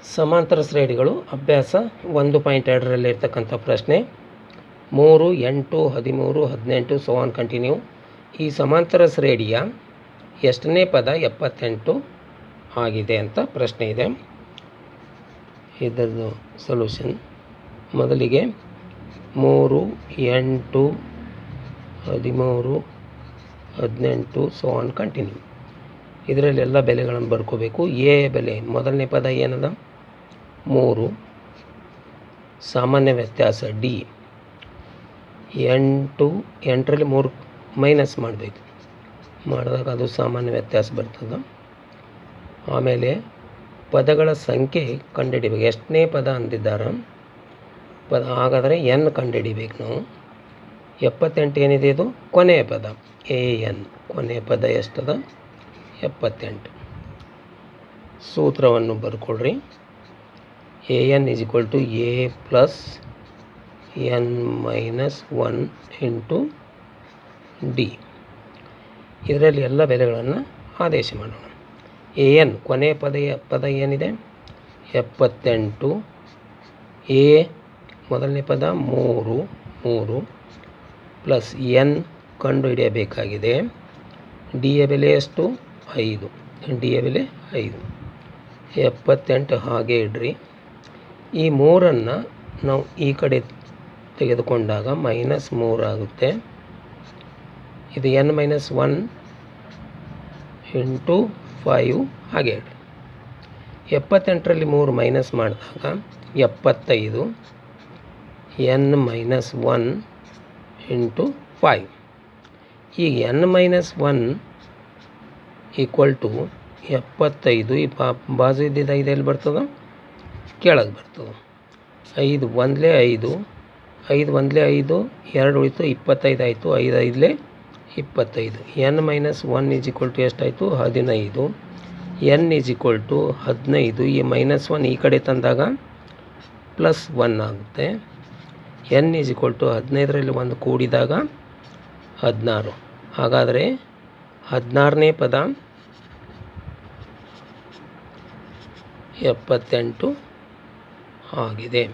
ಸಮಾಂತರ ಶ್ರೇಣಿಗಳು ಅಭ್ಯಾಸ 1.2ರಲ್ಲಿರ್ತಕ್ಕಂಥ ಪ್ರಶ್ನೆ 3, 8, 13, 18 ಸೊ ಆನ್ ಕಂಟಿನ್ಯೂ. ಈ ಸಮಾಂತರ ಶ್ರೇಣಿಯ ಎಷ್ಟನೇ ಪದ 78 ಆಗಿದೆ ಅಂತ ಪ್ರಶ್ನೆ ಇದೆ. ಇದರದ್ದು ಸೊಲ್ಯೂಷನ್ ಮೊದಲಿಗೆ 3, 8, 13, 18 ಸೊ ಆನ್ ಕಂಟಿನ್ಯೂ. ಇದರಲ್ಲಿ ಎಲ್ಲ ಬೆಲೆಗಳನ್ನು ಬರ್ಕೋಬೇಕು. ಎ ಬೆಲೆ ಮೊದಲನೇ ಪದ ಏನದ 3, ಸಾಮಾನ್ಯ ವ್ಯತ್ಯಾಸ ಡಿ 8, 8ರಲ್ಲಿ 3 ಮೈನಸ್ ಮಾಡಬೇಕು, ಮಾಡಿದಾಗ ಅದು ಸಾಮಾನ್ಯ ವ್ಯತ್ಯಾಸ ಬರ್ತದೆ. ಆಮೇಲೆ ಪದಗಳ ಸಂಖ್ಯೆ ಕಂಡುಹಿಡಿಬೇಕು. ಎಷ್ಟನೇ ಪದ ಅಂದಿದ್ದಾರೆ ಪದ, ಹಾಗಾದರೆ ಎನ್ ಕಂಡುಹಿಡಿಬೇಕು ನಾವು. 78 ಏನಿದೆ, ಇದು ಕೊನೆಯ ಪದ ಎ ಎನ್, ಕೊನೆಯ ಪದ ಎಷ್ಟದ 78. ಸೂತ್ರವನ್ನು ಬರ್ಕೊಳ್ರಿ. A N is equal to A plus N minus 1 into D. ಇದರಲ್ಲಿ ಎಲ್ಲ ಬೆಲೆಗಳನ್ನು ಆದೇಶ ಮಾಡೋಣ. ಎ ಎನ್ ಕೊನೆಯ ಪದ ಏನಿದೆ 78, ಎ ಮೊದಲನೇ ಪದ 3 ಪ್ಲಸ್ ಎನ್ ಕಂಡು ಹಿಡಿಯಬೇಕಾಗಿದೆ. ಡಿ ಯ ಬೆಲೆ ಎಷ್ಟು 5, ಡಿ ಯ ಬೆಲೆ 5. 78 ಹಾಗೆ ಇಡ್ರಿ. ಈ 3ಅನ್ನು ನಾವು ಈ ಕಡೆ ತೆಗೆದುಕೊಂಡಾಗ -3 ಆಗುತ್ತೆ. ಇದು n ಮೈನಸ್ 1 ಇಂಟು 5 ಹಾಗೆ ಇಡ್ರಿ. 78ರಲ್ಲಿ 3 ಮೈನಸ್ ಮಾಡಿದಾಗ 75, n ಮೈನಸ್ 1 ಇಂಟು 5. ಈಗ n ಮೈನಸ್ 1 ಈಕ್ವಲ್ ಟು 75. ಈ ಬಾಜು ಇದ್ದಿದ್ದು 5 ಎಲ್ಲಿ ಬರ್ತದೆ, ಕೆಳಗೆ ಬರ್ತದೆ. 5 1 5, 5 1 5, 2 ಉಳಿತು 25 ಆಯಿತು. 5 5 25. n minus 1 is equal to ಎಷ್ಟಾಯಿತು 15. n is equal to 15. ಈ ಮೈನಸ್ 1 ಈ ಕಡೆ ತಂದಾಗ ಪ್ಲಸ್ 1 ಆಗುತ್ತೆ. n ಈಸ್ ಈಕ್ವಲ್ ಟು 15ರಲ್ಲಿ 1 ಕೂಡಿದಾಗ 16. ಹಾಗಾದರೆ 16ನೇ ಪದ 78 ಆಗಿದೆ.